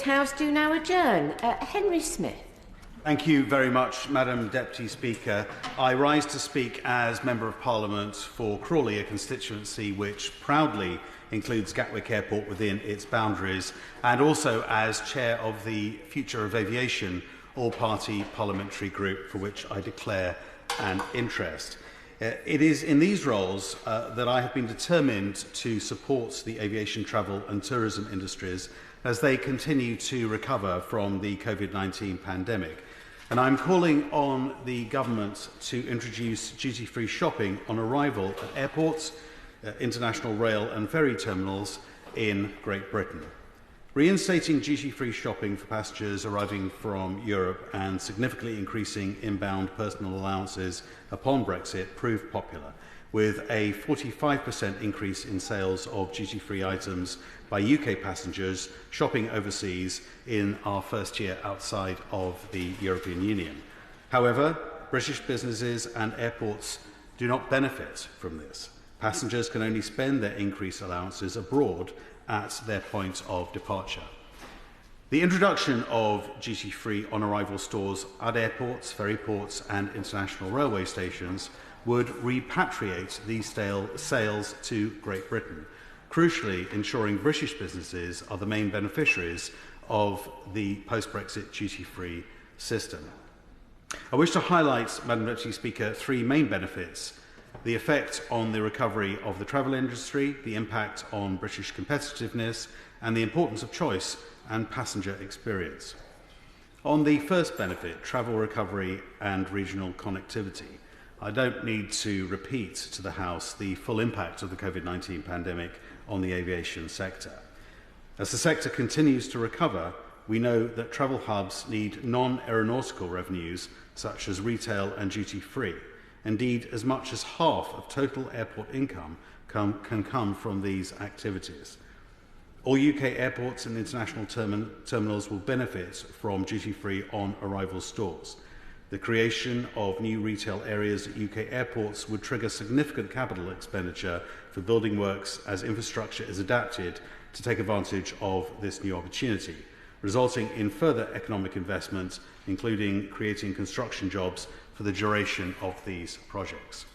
House do now adjourn. Henry Smith. Thank you very much, Madam Deputy Speaker. I rise to speak as Member of Parliament for Crawley, a constituency which proudly includes Gatwick Airport within its boundaries, and also as Chair of the Future of Aviation all-party parliamentary group, for which I declare an interest. It is in these roles that I have been determined to support the aviation, travel and tourism industries as they continue to recover from the COVID-19 pandemic. And I'm calling on the government to introduce duty-free shopping on arrival at airports, international rail and ferry terminals in Great Britain. Reinstating duty-free shopping for passengers arriving from Europe and significantly increasing inbound personal allowances upon Brexit proved popular, with a 45% increase in sales of duty-free items by UK passengers shopping overseas in our first year outside of the European Union. However, British businesses and airports do not benefit from this. Passengers can only spend their increased allowances abroad at their point of departure. The introduction of duty-free on-arrival stores at airports, ferry ports and international railway stations would repatriate these sales to Great Britain, crucially ensuring British businesses are the main beneficiaries of the post-Brexit duty-free system. I wish to highlight, Madam Deputy Speaker, three main benefits: the effect on the recovery of the travel industry, the impact on British competitiveness, and the importance of choice and passenger experience. On the first benefit, travel recovery and regional connectivity, I don't need to repeat to the House the full impact of the COVID-19 pandemic on the aviation sector. As the sector continues to recover, we know that travel hubs need non-aeronautical revenues such as retail and duty-free. Indeed, as much as half of total airport income can come from these activities. All UK airports and international terminals will benefit from duty-free on-arrival stores. The creation of new retail areas at UK airports would trigger significant capital expenditure for building works as infrastructure is adapted to take advantage of this new opportunity, resulting in further economic investment, including creating construction jobs for the duration of these projects.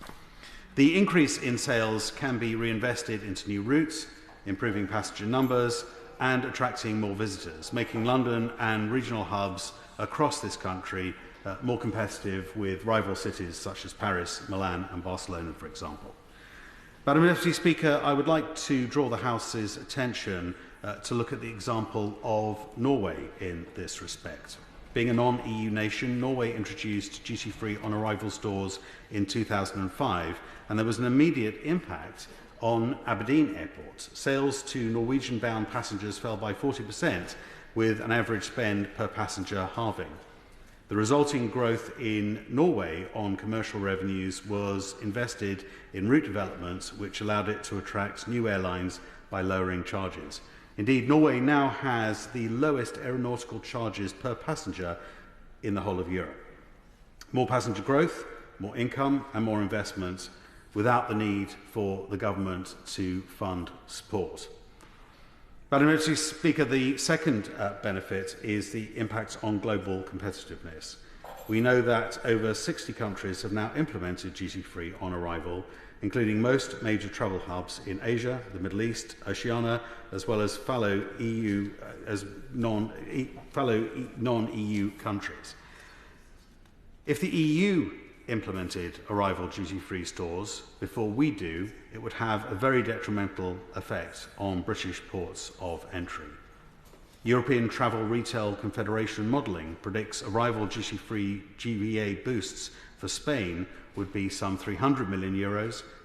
The increase in sales can be reinvested into new routes, improving passenger numbers and attracting more visitors, making London and regional hubs across this country more competitive with rival cities such as Paris, Milan and Barcelona, for example. Madam Deputy Speaker, I would like to draw the House's attention to look at the example of Norway in this respect. Being a non-EU nation, Norway introduced duty-free on-arrival stores in 2005, and there was an immediate impact on Aberdeen Airport. Sales to Norwegian-bound passengers fell by 40%, with an average spend per passenger halving. The resulting growth in Norway on commercial revenues was invested in route development, which allowed it to attract new airlines by lowering charges. Indeed, Norway now has the lowest aeronautical charges per passenger in the whole of Europe. More passenger growth, more income and more investment without the need for the government to fund support. Madam Deputy Speaker, the second benefit is the impact on global competitiveness. We know that over 60 countries have now implemented duty-free on arrival, including most major travel hubs in Asia, the Middle East, Oceania, as well as fellow non-EU countries. If the EU implemented arrival duty-free stores before we do, it would have a very detrimental effect on British ports of entry. European Travel Retail Confederation modelling predicts arrival duty-free GVA boosts for Spain would be some €300 million,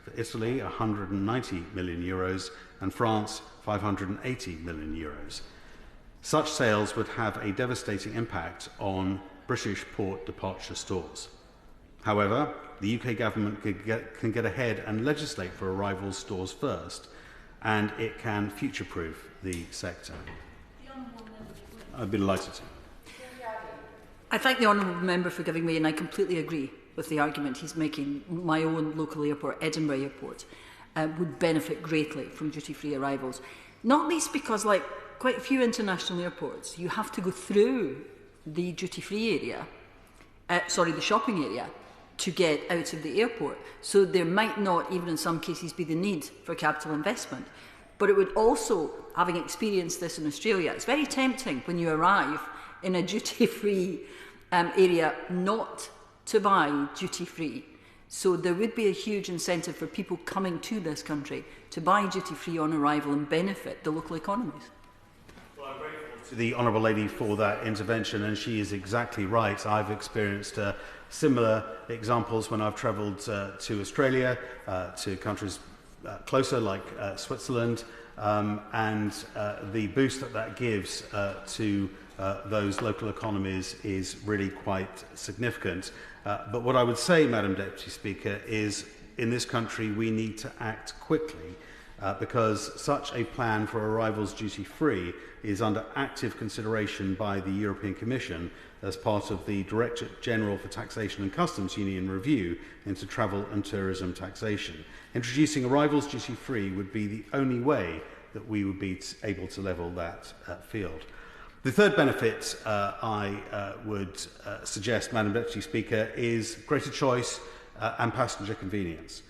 for Italy €190 million, and France €580 million. Such sales would have a devastating impact on British port departure stores. However, the UK government can get ahead and legislate for arrival stores first, and it can future-proof the sector. I'd be delighted to. I thank the honourable member for giving me, and I completely agree with the argument he's making. My own local airport, Edinburgh Airport, would benefit greatly from duty-free arrivals. Not least because, like quite a few international airports, you have to go through the duty-free area, the shopping area, to get out of the airport. So there might not, even in some cases, be the need for capital investment. But it would also, having experienced this in Australia, it's very tempting when you arrive in a duty-free area not to buy duty-free. So there would be a huge incentive for people coming to this country to buy duty-free on arrival and benefit the local economies. Well, I'm grateful to the Honourable Lady for that intervention, and she is exactly right. I've experienced similar examples when I've travelled to Australia, to countries closer like Switzerland, and the boost that gives to those local economies is really quite significant. But what I would say, Madam Deputy Speaker, is in this country we need to act quickly because such a plan for arrivals duty-free is under active consideration by the European Commission as part of the Directorate General for Taxation and Customs Union review into travel and tourism taxation. Introducing arrivals duty-free would be the only way that we would be able to level that field. The third benefit I would suggest, Madam Deputy Speaker, is greater choice and passenger convenience.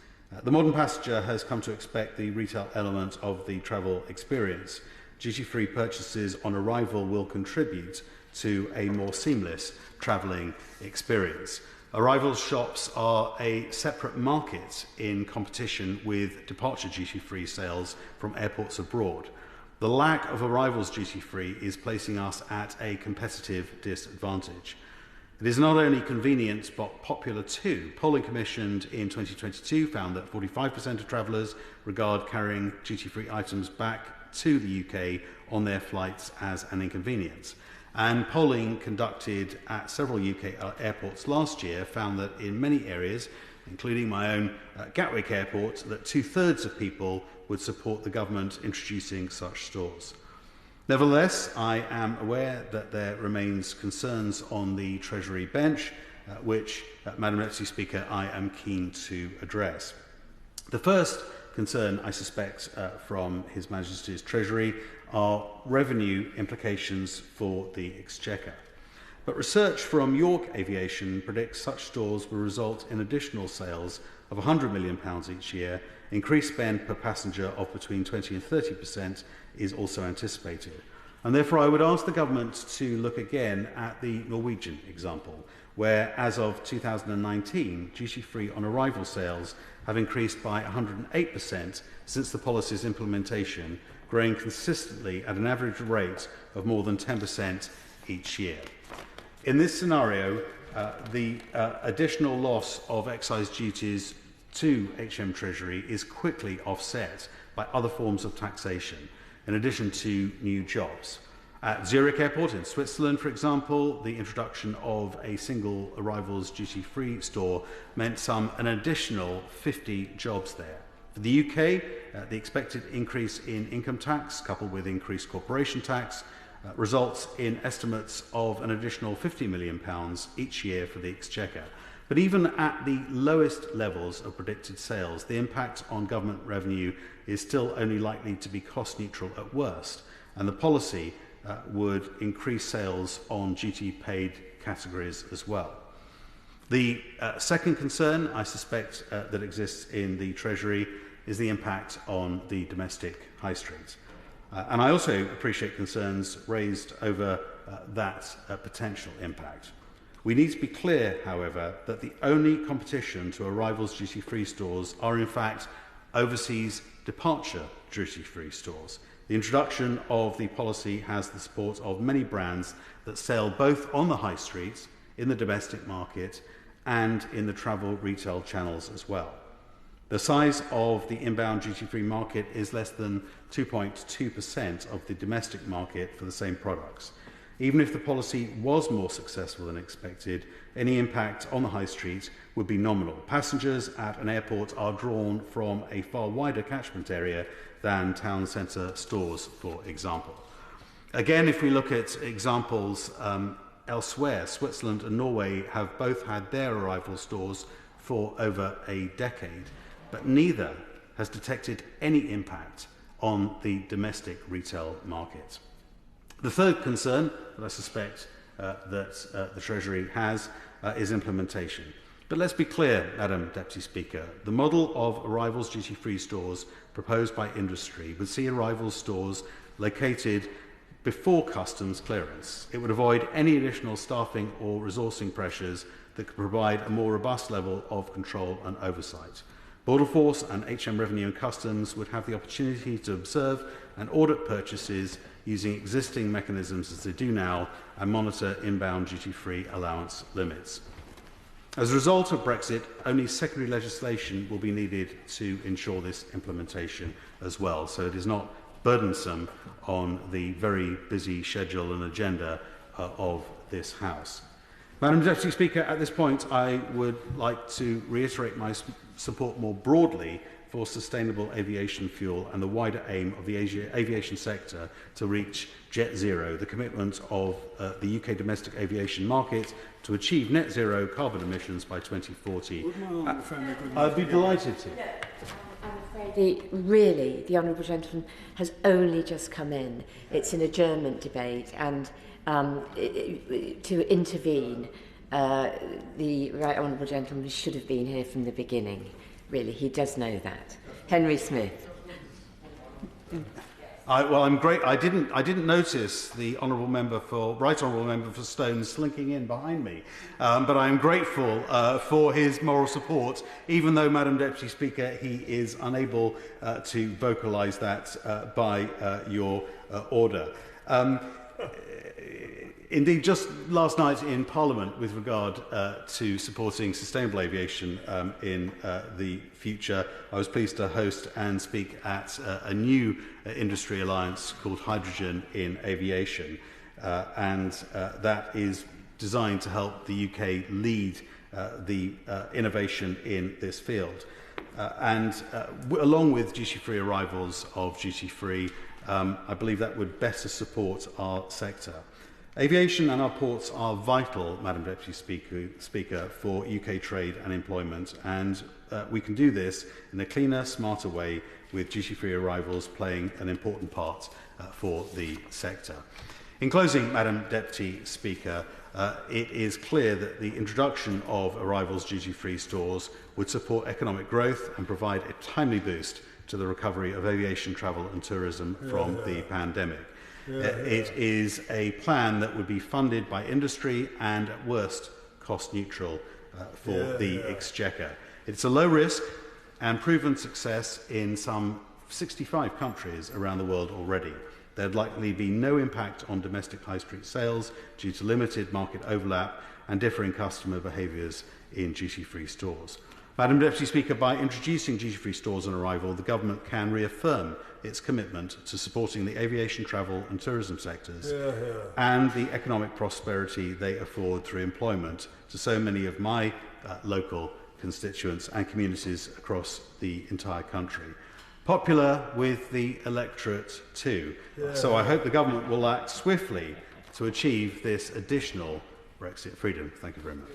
The modern passenger has come to expect the retail element of the travel experience. Duty-free purchases on arrival will contribute to a more seamless travelling experience. Arrival shops are a separate market in competition with departure duty-free sales from airports abroad. The lack of arrivals duty-free is placing us at a competitive disadvantage. It is not only convenient but popular too. Polling commissioned in 2022 found that 45% of travellers regard carrying duty-free items back to the UK on their flights as an inconvenience. And polling conducted at several UK airports last year found that in many areas, including my own Gatwick Airport, that 2/3 of people would support the government introducing such stores. Nevertheless, I am aware that there remains concerns on the Treasury bench, which, Madam Deputy Speaker, I am keen to address. The first concern, I suspect, from His Majesty's Treasury are revenue implications for the Exchequer. But research from York Aviation predicts such stores will result in additional sales of £100 million each year. Increased spend per passenger of between 20 and 30% is also anticipated. And therefore I would ask the government to look again at the Norwegian example, where as of 2019, duty-free on arrival sales have increased by 108% since the policy's implementation, growing consistently at an average rate of more than 10% each year. In this scenario, the additional loss of excise duties to HM Treasury is quickly offset by other forms of taxation, in addition to new jobs. At Zurich Airport in Switzerland, for example, the introduction of a single arrivals duty-free store meant an additional 50 jobs there. For the UK, the expected increase in income tax, coupled with increased corporation tax, results in estimates of an additional £50 million each year for the Exchequer. But even at the lowest levels of predicted sales, the impact on government revenue is still only likely to be cost neutral at worst, and the policy would increase sales on duty paid categories as well. The second concern I suspect that exists in the Treasury is the impact on the domestic high street. And I also appreciate concerns raised over that potential impact. We need to be clear, however, that the only competition to arrivals duty-free stores are in fact overseas departure duty-free stores. The introduction of the policy has the support of many brands that sell both on the high streets, in the domestic market, and in the travel retail channels as well. The size of the inbound duty-free market is less than 2.2% of the domestic market for the same products. Even if the policy was more successful than expected, any impact on the high street would be nominal. Passengers at an airport are drawn from a far wider catchment area than town centre stores, for example. Again, if we look at examples elsewhere, Switzerland and Norway have both had their arrival stores for over a decade, but neither has detected any impact on the domestic retail market. The third concern that I suspect that the Treasury has is implementation. But let's be clear, Madam Deputy Speaker, the model of arrivals duty-free stores proposed by industry would see arrivals stores located before customs clearance. It would avoid any additional staffing or resourcing pressures that could provide a more robust level of control and oversight. Border Force and HM Revenue and Customs would have the opportunity to observe and audit purchases using existing mechanisms as they do now and monitor inbound duty-free allowance limits. As a result of Brexit, only secondary legislation will be needed to ensure this implementation as well, so it is not burdensome on the very busy schedule and agenda of this House. Madam Deputy Speaker, at this point I would like to reiterate my support more broadly for sustainable aviation fuel and the wider aim of the aviation sector to reach Jet Zero, the commitment of the UK domestic aviation market to achieve net zero carbon emissions by 2040. I'd be delighted to. I'm afraid the Honourable Gentleman has only just come in. It's an adjournment debate, and to intervene, the Right Honourable Gentleman should have been here from the beginning. Really, he does know that. Henry Smith. Well, I'm great. I didn't notice the Right Honourable Member for Stone slinking in behind me, but I am grateful for his moral support, even though, Madam Deputy Speaker, he is unable to vocalise that by your order. Indeed, just last night in Parliament, with regard to supporting sustainable aviation in the future, I was pleased to host and speak at a new industry alliance called Hydrogen in Aviation, and that is designed to help the UK lead the innovation in this field. Along with duty-free arrivals of duty-free, I believe that would better support our sector. Aviation and our ports are vital, Madam Deputy Speaker, for UK trade and employment, and we can do this in a cleaner, smarter way, with duty-free arrivals playing an important part for the sector. In closing, Madam Deputy Speaker, it is clear that the introduction of arrivals duty-free stores would support economic growth and provide a timely boost to the recovery of aviation travel and tourism from the pandemic. It is a plan that would be funded by industry and, at worst, cost neutral for the Exchequer. It's a low risk and proven success in some 65 countries around the world already. There'd likely be no impact on domestic high street sales due to limited market overlap and differing customer behaviours in duty-free stores. Madam Deputy Speaker, by introducing duty-free stores on arrival, the Government can reaffirm its commitment to supporting the aviation, travel and tourism sectors and the economic prosperity they afford through employment to so many of my local constituents and communities across the entire country. Popular with the electorate too. So I hope the Government will act swiftly to achieve this additional Brexit freedom. Thank you very much.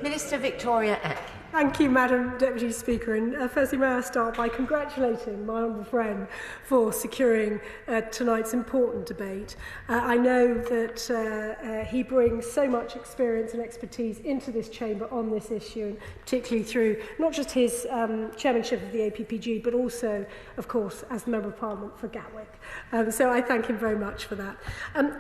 Minister Victoria Eck. Thank you, Madam Deputy Speaker. And firstly, may I start by congratulating my honourable friend for securing tonight's important debate. I know that he brings so much experience and expertise into this chamber on this issue, and particularly through not just his chairmanship of the APPG, but also, of course, as the Member of Parliament for Gatwick. So I thank him very much for that.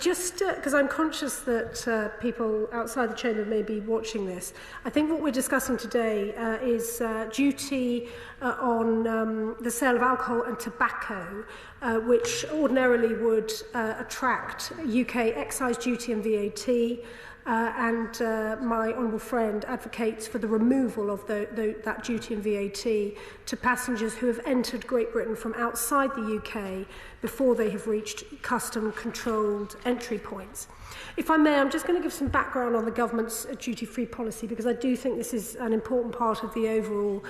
Just because I'm conscious that people outside the chamber may be watching this, I think what we're discussing today is duty on the sale of alcohol and tobacco, which ordinarily would attract UK excise duty and VAT, and my honourable friend advocates for the removal of that duty and VAT to passengers who have entered Great Britain from outside the UK before they have reached custom-controlled entry points. If I may, I'm just going to give some background on the government's duty-free policy, because I do think this is an important part of the overall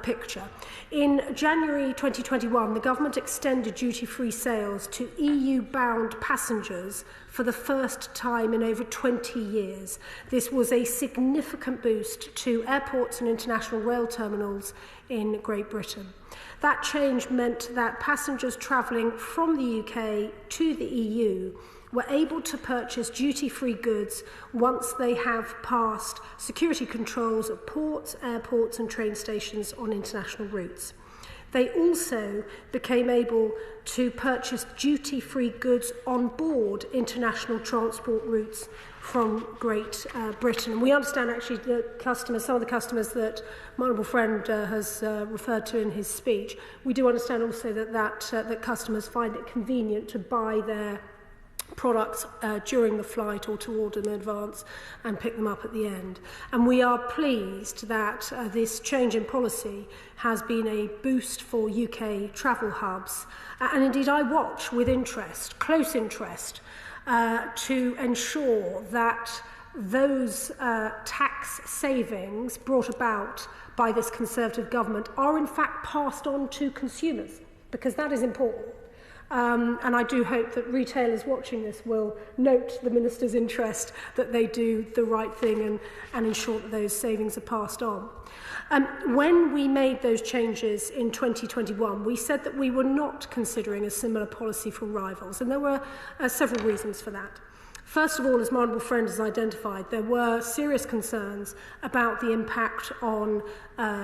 picture. In January 2021, the government extended duty-free sales to EU-bound passengers for the first time in over 20 years. This was a significant boost to airports and international rail terminals in Great Britain. That change meant that passengers travelling from the UK to the EU were able to purchase duty-free goods once they have passed security controls at ports, airports and train stations on international routes. They also became able to purchase duty-free goods on board international transport routes from Great Britain. And we understand actually some of the customers that my honourable friend has referred to in his speech. We do understand also that customers find it convenient to buy their products during the flight or to order in advance and pick them up at the end. And we are pleased that this change in policy has been a boost for UK travel hubs. And indeed I watch with interest, close interest, to ensure that those tax savings brought about by this Conservative government are in fact passed on to consumers, because that is important. And I do hope that retailers watching this will note the Minister's interest that they do the right thing and ensure that those savings are passed on. When we made those changes in 2021, we said that we were not considering a similar policy for rivals, and there were several reasons for that. First of all, as my honourable friend has identified, there were serious concerns about the impact on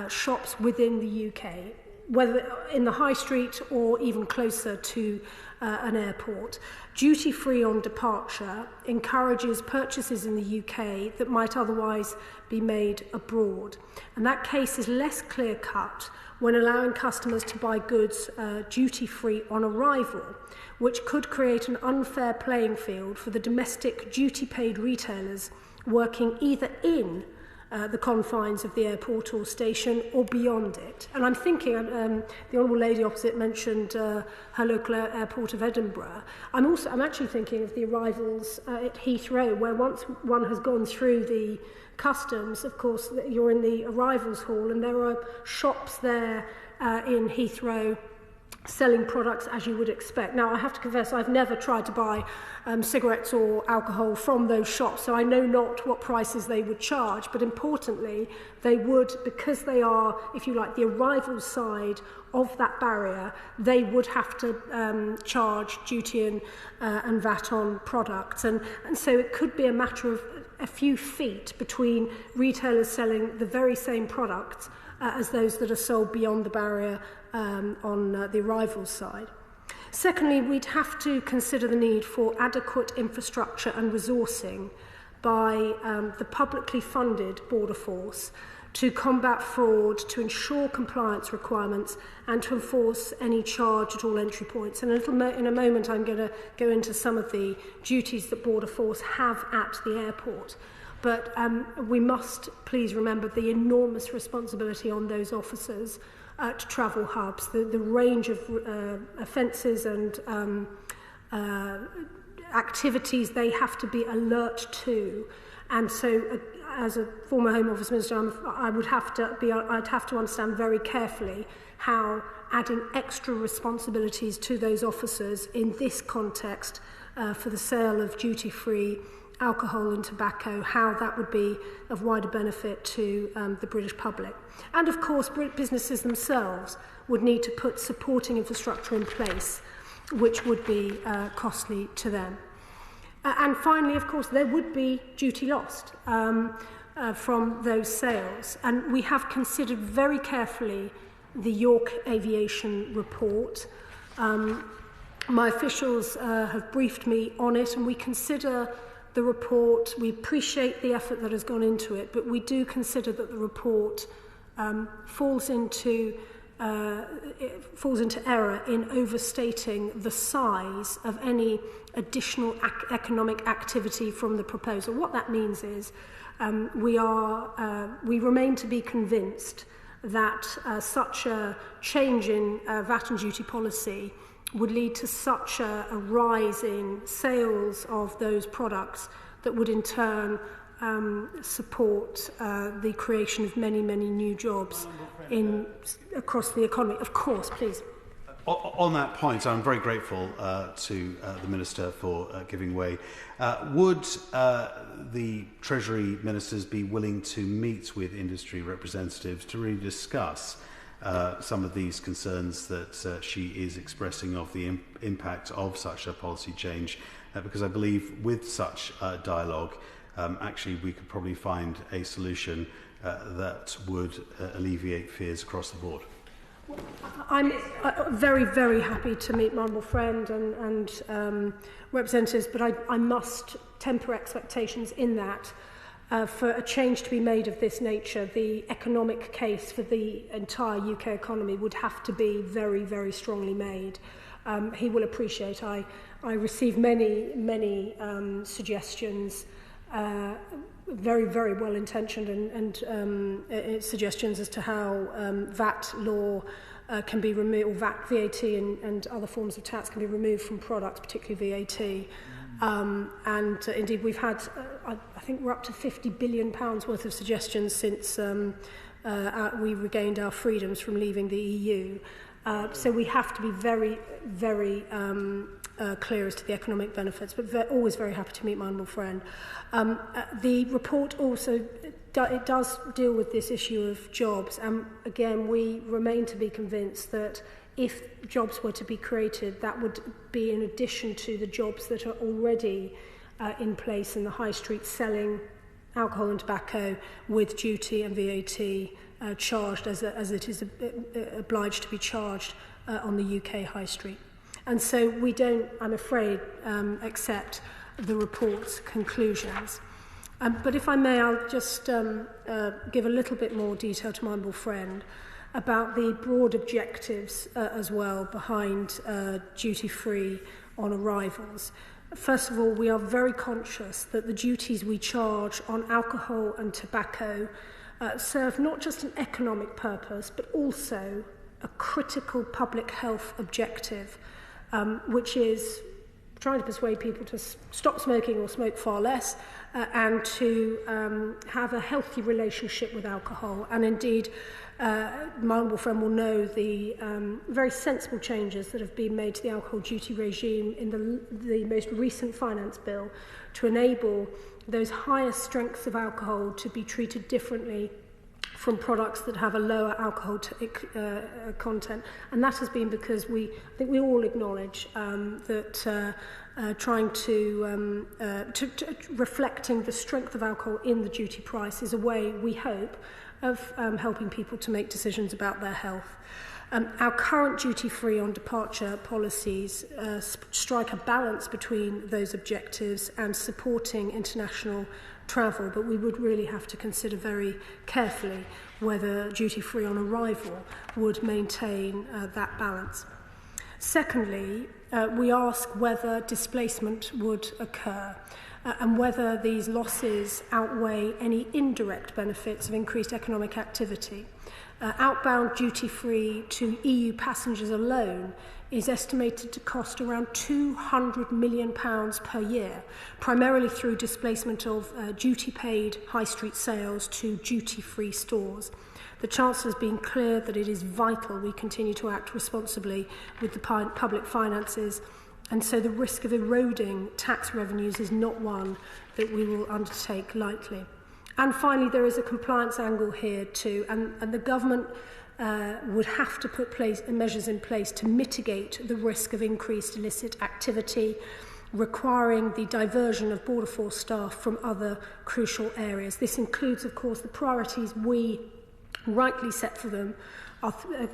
shops within the UK, whether in the high street or even closer to an airport. Duty-free on departure encourages purchases in the UK that might otherwise be made abroad. And that case is less clear-cut when allowing customers to buy goods duty-free on arrival, which could create an unfair playing field for the domestic duty-paid retailers working either in the confines of the airport or station or beyond it. And I'm thinking, the Honourable Lady opposite mentioned her local airport of Edinburgh. I'm actually thinking of the arrivals at Heathrow, where once one has gone through the customs, of course, you're in the arrivals hall, and there are shops there in Heathrow selling products as you would expect. Now, I have to confess, I've never tried to buy cigarettes or alcohol from those shops, so I know not what prices they would charge, but importantly, they would, because they are, if you like, the arrival side of that barrier, they would have to charge duty and VAT on products. And so it could be a matter of a few feet between retailers selling the very same products as those that are sold beyond the barrier on the arrivals side. Secondly, we'd have to consider the need for adequate infrastructure and resourcing by the publicly funded border force to combat fraud, to ensure compliance requirements, and to enforce any charge at all entry points. And in a moment, I'm going to go into some of the duties that border force have at the airport. But we must please remember the enormous responsibility on those officers to travel hubs, the range of offences and activities they have to be alert to. And so, as a former Home Office Minister, I'd have to understand very carefully how adding extra responsibilities to those officers in this context for the sale of duty-free alcohol and tobacco, how that would be of wider benefit to the British public. And of course, businesses themselves would need to put supporting infrastructure in place, which would be costly to them. And finally, of course, there would be duty lost from those sales. And we have considered very carefully the York Aviation report. My officials have briefed me on it, and we consider the report, we appreciate the effort that has gone into it, but we do consider that the report falls into error in overstating the size of any additional economic activity from the proposal. What that means is we remain to be convinced that such a change in VAT and duty policy would lead to such a rise in sales of those products that would in turn support the creation of many, many new jobs across the economy. Of course, please. On that point, I'm very grateful to the Minister for giving way. Would the Treasury Ministers be willing to meet with industry representatives to really discuss some of these concerns that she is expressing of the impact of such a policy change? Because I believe with such dialogue, actually we could probably find a solution that would alleviate fears across the board. I'm very, very happy to meet my honourable friend and representatives, but I must temper expectations in that for a change to be made of this nature, the economic case for the entire UK economy would have to be very, very strongly made. He will appreciate I receive many suggestions, very, very well-intentioned and suggestions as to how VAT law can be removed, or VAT and other forms of tax can be removed from products, particularly VAT. Indeed, we've had, I think we're up to £50 billion worth of suggestions since we regained our freedoms from leaving the EU. So we have to be very, very clear as to the economic benefits, but always very happy to meet my honourable friend. The report also it does deal with this issue of jobs, and again we remain to be convinced that if jobs were to be created, that would be in addition to the jobs that are already in place in the high street selling alcohol and tobacco with duty and VAT charged as it is obliged to be charged on the UK high street. And so we don't, I'm afraid, accept the report's conclusions. But if I may, I'll just give a little bit more detail to my honourable friend about the broad objectives as well behind duty-free on arrivals. First of all, we are very conscious that the duties we charge on alcohol and tobacco serve not just an economic purpose, but also a critical public health objective, which is trying to persuade people to stop smoking or smoke far less, and to have a healthy relationship with alcohol. And indeed, my honourable friend will know the very sensible changes that have been made to the alcohol duty regime in the most recent finance bill to enable those higher strengths of alcohol to be treated differently from products that have a lower alcohol content. And that has been because I think we all acknowledge that trying to reflecting the strength of alcohol in the duty price is a way, we hope, of helping people to make decisions about their health. Our current duty-free on departure policies strike a balance between those objectives and supporting international travel, but we would really have to consider very carefully whether duty-free on arrival would maintain that balance. Secondly, we ask whether displacement would occur and whether these losses outweigh any indirect benefits of increased economic activity. Outbound duty-free to EU passengers alone is estimated to cost around £200 million per year, primarily through displacement of duty-paid high street sales to duty-free stores. The Chancellor has been clear that it is vital we continue to act responsibly with the public finances, and so the risk of eroding tax revenues is not one that we will undertake lightly. And finally, there is a compliance angle here too, and the government would have to put measures in place to mitigate the risk of increased illicit activity, requiring the diversion of border force staff from other crucial areas. This includes, of course, the priorities we rightly set for them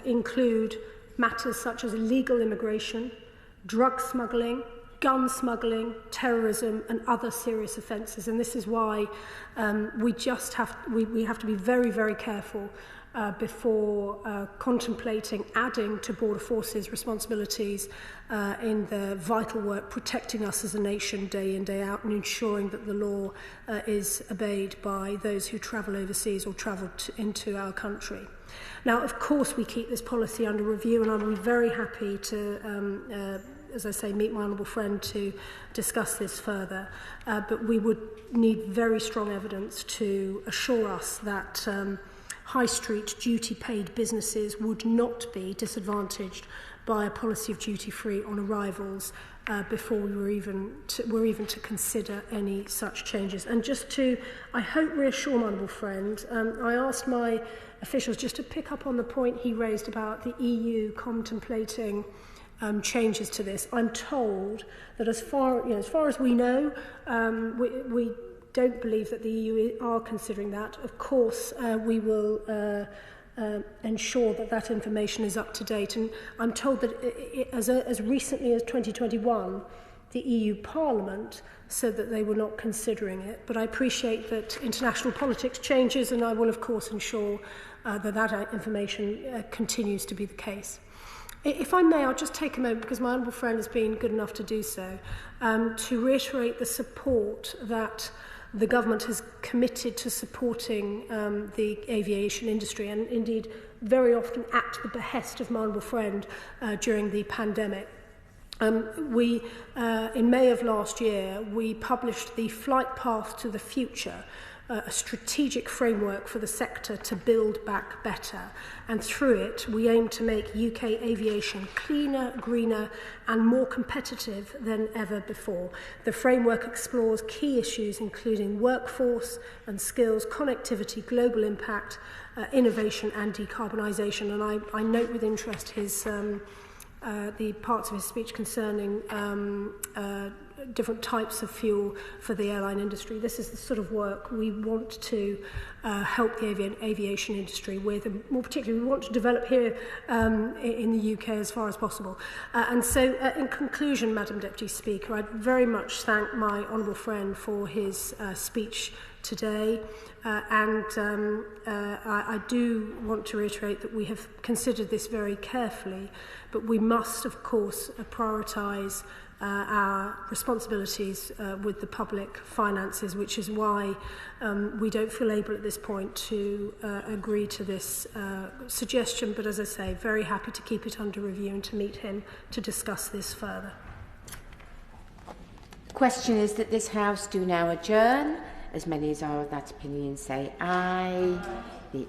include matters such as illegal immigration, drug smuggling, gun smuggling, terrorism and other serious offences. And this is why we have to be very, very careful before contemplating adding to border forces responsibilities in their vital work protecting us as a nation day in, day out, and ensuring that the law is obeyed by those who travel overseas or travel into our country. Now, of course, we keep this policy under review, and I'll be very happy to as I say, meet my honourable friend to discuss this further. But we would need very strong evidence to assure us that high street duty paid businesses would not be disadvantaged by a policy of duty-free on arrivals before we were even to consider any such changes. And just to, I hope, reassure my honourable friend, I asked my officials just to pick up on the point he raised about the EU contemplating changes to this. I'm told that as far as we know, we don't believe that the EU are considering that. Of course, we will ensure that that information is up to date. And I'm told that as recently as 2021, the EU Parliament said that they were not considering it. But I appreciate that international politics changes, and I will, of course, ensure that information continues to be the case. If I may, I'll just take a moment, because my honourable friend has been good enough to do so, to reiterate the support that the government has committed to supporting the aviation industry, and indeed very often at the behest of my honourable friend during the pandemic. In May of last year, we published the Flight Path to the Future, a strategic framework for the sector to build back better. And through it, we aim to make UK aviation cleaner, greener, and more competitive than ever before. The framework explores key issues including workforce and skills, connectivity, global impact, innovation, and decarbonisation. And I note with interest his the parts of his speech concerning different types of fuel for the airline industry. This is the sort of work we want to help the aviation industry with, and more particularly we want to develop here in the UK as far as possible. And so in conclusion, Madam Deputy Speaker, I'd very much thank my honourable friend for his speech today, I do want to reiterate that we have considered this very carefully, but we must, of course, prioritise our responsibilities with the public finances, which is why we don't feel able at this point to agree to this suggestion. But as I say, very happy to keep it under review and to meet him to discuss this further. The question is that this House do now adjourn. As many as are of that opinion say aye. The